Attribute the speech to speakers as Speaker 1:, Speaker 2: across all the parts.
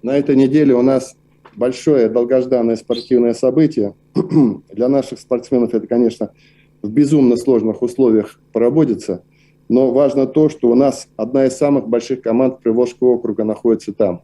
Speaker 1: На этой неделе у нас большое долгожданное спортивное событие. Для наших спортсменов это, конечно, в безумно сложных условиях проводится, но важно то, что у нас одна из самых больших команд Приволжского округа находится там.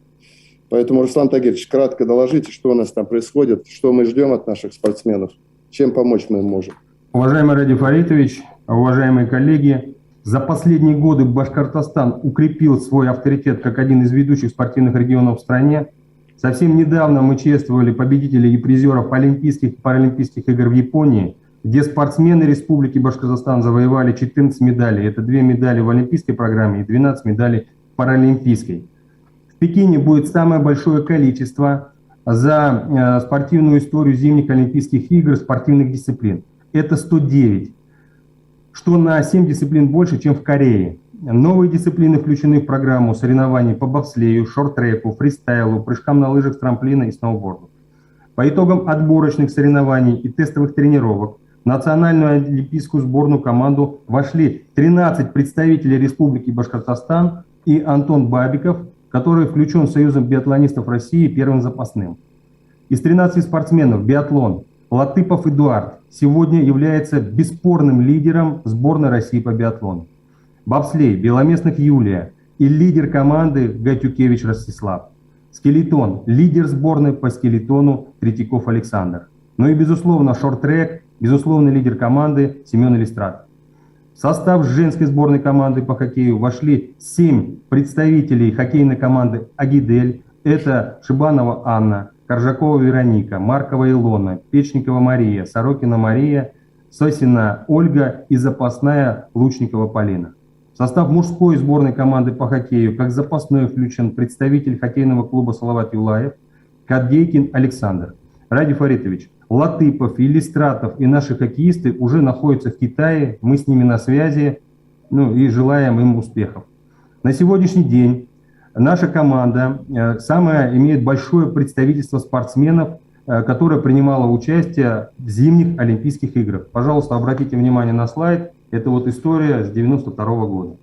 Speaker 1: Поэтому, Руслан Тагирович, кратко доложите, что у нас там происходит, что мы ждем от наших спортсменов, чем помочь мы им можем.
Speaker 2: Уважаемый Ради Фаритович, уважаемые коллеги, за последние годы Башкортостан укрепил свой авторитет как один из ведущих спортивных регионов в стране. Совсем недавно мы чествовали победителей и призеров Олимпийских и Паралимпийских игр в Японии, где спортсмены Республики Башкортостан завоевали 14 медалей. Это 2 медали в олимпийской программе и 12 медалей в паралимпийской. В Пекине будет самое большое количество за спортивную историю зимних Олимпийских игр спортивных дисциплин. Это 109, что на 7 дисциплин больше, чем в Корее. Новые дисциплины включены в программу соревнований по бобслею, шорт-треку, фристайлу, прыжкам на лыжах с трамплина и сноуборду. По итогам отборочных соревнований и тестовых тренировок в национальную олимпийскую сборную команду вошли 13 представителей Республики Башкортостан и Антон Бабиков, который включен Союзом биатлонистов России первым запасным. Из 13 спортсменов биатлон Латыпов Эдуард сегодня является бесспорным лидером сборной России по биатлону. Бобслей Беломестных Юлия и лидер команды Гатюкевич Ростислав. Скелетон лидер сборной по скелетону Третьяков Александр. Ну и безусловно шорт-трек, безусловный лидер команды Семен Элистрат. В состав женской сборной команды по хоккею вошли 7 представителей хоккейной команды «Агидель». Это Шибанова Анна, Коржакова Вероника, Маркова Илона, Печникова Мария, Сорокина Мария, Сосина Ольга и запасная Лучникова Полина. В состав мужской сборной команды по хоккею как запасной включен представитель хоккейного клуба Салават Юлаев, Кадейкин Александр. Ради Фаритович, Латыпов, Илистратов и наши хоккеисты уже находятся в Китае, мы с ними на связи, и желаем им успехов. На сегодняшний день наша команда имеет большое представительство спортсменов, которое принимало участие в зимних Олимпийских играх. Пожалуйста, обратите внимание на слайд. Это вот история с 1992 года.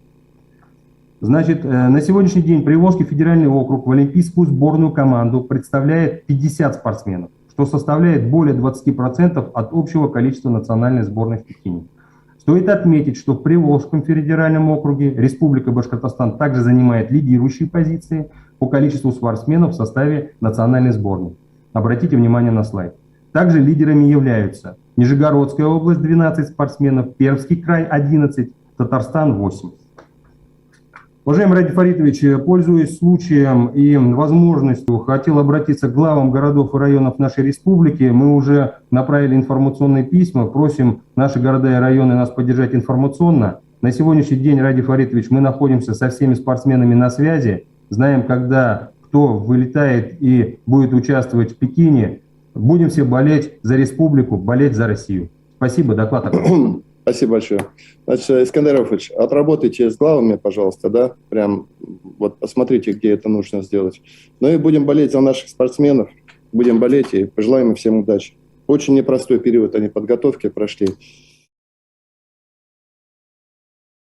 Speaker 2: Значит, на сегодняшний день Приволжский федеральный округ в олимпийскую сборную команду представляет 50 спортсменов, что составляет более 20% от общего количества национальной сборной в Пекине. Стоит отметить, что в Приволжском федеральном округе Республика Башкортостан также занимает лидирующие позиции по количеству спортсменов в составе национальной сборной. Обратите внимание на слайд. Также лидерами являются Нижегородская область 12 спортсменов, Пермский край 11, Татарстан 8. Уважаемый Ради Фаритович, пользуясь случаем и возможностью, хотел обратиться к главам городов и районов нашей республики. Мы уже направили информационные письма, просим наши города и районы нас поддержать информационно. На сегодняшний день, Ради Фаритович, мы находимся со всеми спортсменами на связи, знаем, когда кто вылетает и будет участвовать в Пекине. Будем все болеть за республику, болеть за Россию. Спасибо, доклад окончен.
Speaker 1: Спасибо большое. Значит, Искандер Рауфович, отработайте с главами, пожалуйста, да, прям вот посмотрите, где это нужно сделать. Ну и будем болеть за наших спортсменов, будем болеть и пожелаем им всем удачи. Очень непростой период они подготовки прошли.